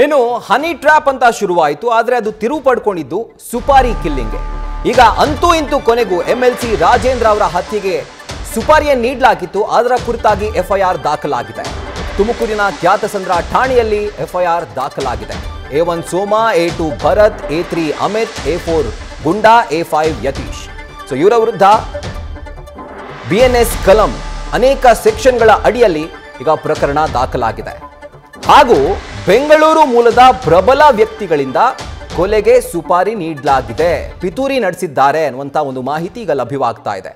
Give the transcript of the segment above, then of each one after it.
ಇನ್ನು honey trap ಅಂತ ಶುರುವಾಯಿತು, ಆದರೆ ಅದು ತಿರುವು ಪಡ್ಕೊಂಡಿದ್ದು ಸುಪಾರಿ ಕಿಲ್ಲಿಂಗ್ಗೆ. ಈಗ ಅಂತೂ ಇಂತೂ ಕೊನೆಗೂ MLC ರಾಜೇಂದ್ರ ಅವರ ಹತ್ಯೆಗೆ ಸುಪಾರಿಯನ್ನು ನೀಡಲಾಗಿತ್ತು. ಅದರ ಕುರಿತಾಗಿ FIR ದಾಖಲಾಗಿದೆ. ತುಮಕೂರಿನ ಖ್ಯಾತಸಂದ್ರ ಠಾಣೆಯಲ್ಲಿ FIR ದಾಖಲಾಗಿದೆ. A1 Soma, A2 Bharat, A3 Amit, A4 Gunda, A5 Yatish. So ಇವರ ವಿರುದ್ಧ BNS ಕಲಂ ಅನೇಕ ಸೆಕ್ಷನ್ಗಳ ಅಡಿಯಲ್ಲಿ ಈಗ ಪ್ರಕರಣ ದಾಖಲಾಗಿದೆ. ಹಾಗೂ ಬೆಂಗಳೂರು ಮೂಲದ ಪ್ರಬಲ ವ್ಯಕ್ತಿಗಳಿಂದ ಕೊಲೆಗೆ ಸುಪಾರಿ ನೀಡಲಾಗಿದೆ, ಪಿತೂರಿ ನಡೆಸಿದ್ದಾರೆ ಅನ್ನುವಂಥ ಒಂದು ಮಾಹಿತಿ ಈಗ ಲಭ್ಯವಾಗ್ತಾ ಇದೆ.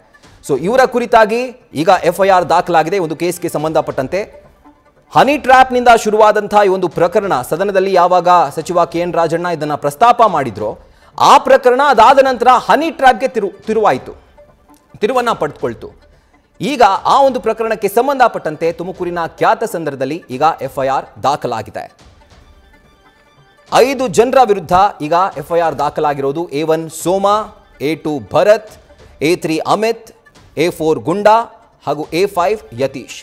ಸೊ ಇವರ ಕುರಿತಾಗಿ ಈಗ FIR ದಾಖಲಾಗಿದೆ. ಒಂದು ಕೇಸ್ಗೆ ಸಂಬಂಧಪಟ್ಟಂತೆ ಹನಿ ಟ್ರ್ಯಾಪ್ನಿಂದ ಶುರುವಾದಂತಹ ಈ ಒಂದು ಪ್ರಕರಣ ಸದನದಲ್ಲಿ ಯಾವಾಗ ಸಚಿವ KN ರಾಜಣ್ಣ ಇದನ್ನು ಪ್ರಸ್ತಾಪ ಮಾಡಿದ್ರು, ಆ ಪ್ರಕರಣ ಅದಾದ ನಂತರ ಹನಿ ಟ್ರ್ಯಾಪ್ಗೆ ತಿರುವನ್ನ ಪಡೆದುಕೊಳ್ತು. ಈಗ ಆ ಒಂದು ಪ್ರಕರಣಕ್ಕೆ ಸಂಬಂಧಪಟ್ಟಂತೆ ತುಮಕೂರಿನ ಖ್ಯಾತಸಂದ್ರದಲ್ಲಿ ಈಗ FIR ದಾಖಲಾಗಿದೆ. 5 ಜನರ ವಿರುದ್ಧ ಈಗ FIR ದಾಖಲಾಗಿರೋದು. A1 Soma, A2 Bharat, A3 Amit, A4 goonda ಹಾಗೂ A5 ಯತೀಶ್.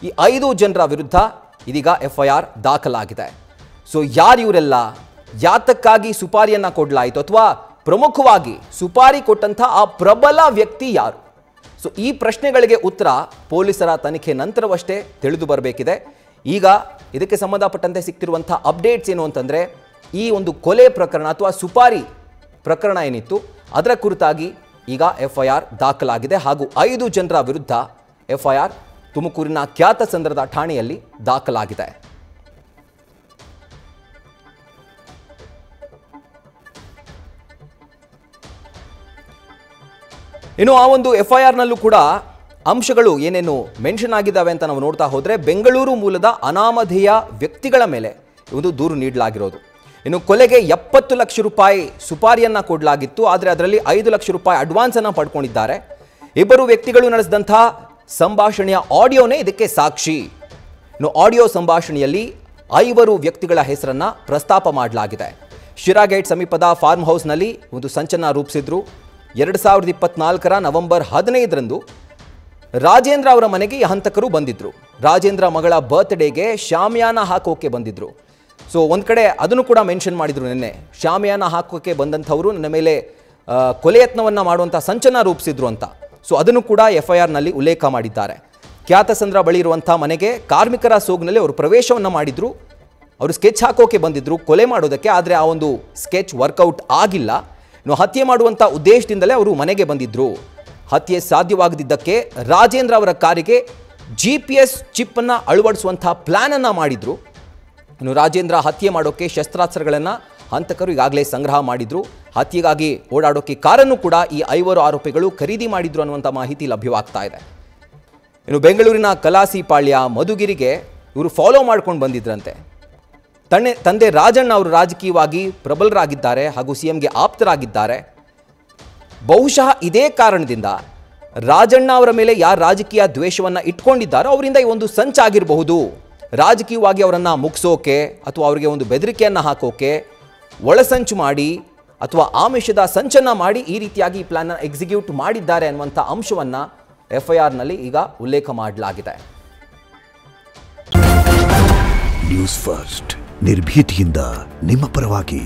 ಈ 5 ಜನರ ವಿರುದ್ಧ ಇದೀಗ FIR ದಾಖಲಾಗಿದೆ. ಸೊ ಯಾರು ಇವರೆಲ್ಲ, ಯಾತಕ್ಕಾಗಿ ಸುಪಾರಿಯನ್ನ ಕೊಡಲಾಯಿತು, ಅಥವಾ ಪ್ರಮುಖವಾಗಿ ಸುಪಾರಿ ಕೊಟ್ಟಂಥ ಆ ಪ್ರಬಲ ವ್ಯಕ್ತಿ ಯಾರು? ಸೊ ಈ ಪ್ರಶ್ನೆಗಳಿಗೆ ಉತ್ತರ ಪೊಲೀಸರ ತನಿಖೆ ನಂತರವಷ್ಟೇ ತಿಳಿದು ಬರಬೇಕಿದೆ. ಈಗ ಇದಕ್ಕೆ ಸಂಬಂಧಪಟ್ಟಂತೆ ಸಿಗ್ತಿರುವಂಥ ಅಪ್ಡೇಟ್ಸ್ ಏನು ಅಂತಂದರೆ, ಈ ಒಂದು ಕೊಲೆ ಪ್ರಕರಣ ಅಥವಾ ಸುಪಾರಿ ಪ್ರಕರಣ ಏನಿತ್ತು ಅದರ ಕುರಿತಾಗಿ ಈಗ FIR ದಾಖಲಾಗಿದೆ. ಹಾಗೂ 5 ಜನರ ವಿರುದ್ಧ FIR ತುಮಕೂರಿನ ಖ್ಯಾತಸಂದ್ರದ ಠಾಣೆಯಲ್ಲಿ ದಾಖಲಾಗಿದೆ. ಇನ್ನು ಆ ಒಂದು FIR ನಲ್ಲೂ ಕೂಡ ಅಂಶಗಳು ಏನೇನು ಮೆನ್ಷನ್ ಆಗಿದ್ದಾವೆ ಅಂತ ನಾವು ನೋಡ್ತಾ ಹೋದರೆ, ಬೆಂಗಳೂರು ಮೂಲದ ಅನಾಮಧೇಯ ವ್ಯಕ್ತಿಗಳ ಮೇಲೆ ಒಂದು ದೂರು ನೀಡಲಾಗಿರೋದು. ಇನ್ನು ಕೊಲೆಗೆ 70 ಲಕ್ಷ ರೂಪಾಯಿ ಸುಪಾರಿಯನ್ನ ಕೊಡಲಾಗಿತ್ತು, ಆದರೆ ಅದರಲ್ಲಿ 5 ಲಕ್ಷ ರೂಪಾಯಿ ಅಡ್ವಾನ್ಸ್ ಅನ್ನು ಪಡ್ಕೊಂಡಿದ್ದಾರೆ. ಇಬ್ಬರು ವ್ಯಕ್ತಿಗಳು ನಡೆಸಿದಂಥ ಸಂಭಾಷಣೆಯ ಆಡಿಯೋನೇ ಇದಕ್ಕೆ ಸಾಕ್ಷಿ. ಇನ್ನು ಆಡಿಯೋ ಸಂಭಾಷಣೆಯಲ್ಲಿ 5 ವ್ಯಕ್ತಿಗಳ ಹೆಸರನ್ನ ಪ್ರಸ್ತಾಪ ಮಾಡಲಾಗಿದೆ. ಶಿರಾಗೇಟ್ ಸಮೀಪದ ಫಾರ್ಮ್ ಹೌಸ್ನಲ್ಲಿ ಒಂದು ಸಂಚಲನ ರೂಪಿಸಿದ್ರು. 2024 ನವೆಂಬರ್ 15ರಂದು ರಾಜೇಂದ್ರ ಅವರ ಮನೆಗೆ ಈ ಹಂತಕರು ಬಂದಿದ್ರು. ರಾಜೇಂದ್ರ ಮಗಳ ಬರ್ತ್ಡೇಗೆ ಶಾಮಿಯಾನ ಹಾಕೋಕೆ ಬಂದಿದ್ರು. ಸೊ ಒಂದು ಕಡೆ ಅದನ್ನು ಕೂಡ ಮೆನ್ಷನ್ ಮಾಡಿದ್ರು, ನಿನ್ನೆ ಶಾಮಿಯಾನ ಹಾಕೋಕೆ ಬಂದಂಥವರು ನನ್ನ ಮೇಲೆ ಕೊಲೆ ಯತ್ನವನ್ನು ಮಾಡುವಂಥ ಸಂಚಲನ ರೂಪಿಸಿದ್ರು ಅಂತ. ಸೊ ಅದನ್ನು ಕೂಡ FIR ನಲ್ಲಿ ಉಲ್ಲೇಖ ಮಾಡಿದ್ದಾರೆ. ಖ್ಯಾತಸಂದ್ರ ಬಳಿ ಇರುವಂಥ ಮನೆಗೆ ಕಾರ್ಮಿಕರ ಸೋಗ್ನಲ್ಲಿ ಅವರು ಪ್ರವೇಶವನ್ನು ಮಾಡಿದ್ರು. ಅವರು ಸ್ಕೆಚ್ ಹಾಕೋಕೆ ಬಂದಿದ್ರು ಕೊಲೆ ಮಾಡೋದಕ್ಕೆ, ಆದರೆ ಆ ಒಂದು ಸ್ಕೆಚ್ ವರ್ಕೌಟ್ ಆಗಿಲ್ಲ. ಇನ್ನು ಹತ್ಯೆ ಮಾಡುವಂಥ ಉದ್ದೇಶದಿಂದಲೇ ಅವರು ಮನೆಗೆ ಬಂದಿದ್ರು. ಹತ್ಯೆ ಸಾಧ್ಯವಾಗದಿದ್ದಕ್ಕೆ ರಾಜೇಂದ್ರ ಅವರ ಕಾರಿಗೆ GPS ಚಿಪ್ಪನ್ನು ಅಳವಡಿಸುವಂಥ ಪ್ಲ್ಯಾನನ್ನು ಮಾಡಿದ್ರು. ಇನ್ನು ರಾಜೇಂದ್ರ ಹತ್ಯೆ ಮಾಡೋಕ್ಕೆ ಶಸ್ತ್ರಾಸ್ತ್ರಗಳನ್ನು ಹಂತಕರು ಈಗಾಗಲೇ ಸಂಗ್ರಹ ಮಾಡಿದ್ರು. ಹತ್ಯೆಗಾಗಿ ಓಡಾಡೋಕ್ಕೆ ಕಾರನ್ನು ಕೂಡ ಈ 5 ಆರೋಪಿಗಳು ಖರೀದಿ ಮಾಡಿದ್ರು ಅನ್ನುವಂಥ ಮಾಹಿತಿ ಲಭ್ಯವಾಗ್ತಾ ಇದೆ. ಇನ್ನು ಬೆಂಗಳೂರಿನ ಕಲಾಸಿಪಾಳ್ಯ ಮಧುಗಿರಿಗೆ ಇವರು ಫಾಲೋ ಮಾಡ್ಕೊಂಡು ಬಂದಿದ್ರಂತೆ. ತಂದೆ ರಾಜಣ್ಣ ಅವರು ರಾಜಕೀಯವಾಗಿ ಪ್ರಬಲರಾಗಿದ್ದಾರೆ ಹಾಗೂ CMಗೆ ಆಪ್ತರಾಗಿದ್ದಾರೆ. ಬಹುಶಃ ಇದೇ ಕಾರಣದಿಂದ ರಾಜಣ್ಣ ಅವರ ಮೇಲೆ ಯಾರು ರಾಜಕೀಯ ದ್ವೇಷವನ್ನು ಇಟ್ಕೊಂಡಿದ್ದಾರೋ ಅವರಿಂದ ಈ ಒಂದು ಸಂಚಾಗಿರಬಹುದು. ರಾಜಕೀಯವಾಗಿ ಅವರನ್ನು ಮುಗಿಸೋಕೆ ಅಥವಾ ಅವರಿಗೆ ಒಂದು ಬೆದರಿಕೆಯನ್ನು ಹಾಕೋಕೆ ಒಳಸಂಚು ಮಾಡಿ ಅಥವಾ ಆಮಿಷದ ಸಂಚನ್ನು ಮಾಡಿ ಈ ರೀತಿಯಾಗಿ ಈ ಪ್ಲಾನ್ನ ಎಕ್ಸಿಕ್ಯೂಟ್ ಮಾಡಿದ್ದಾರೆ ಅನ್ನುವಂಥ ಅಂಶವನ್ನು FIR ನಲ್ಲಿ ಈಗ ಉಲ್ಲೇಖ ಮಾಡಲಾಗಿದೆ. ನ್ಯೂಸ್ ಫಸ್ಟ್ ನಿರ್ಭೀತಿಯಿಂದ ನಿಮ್ಮ ಪರವಾಗಿ.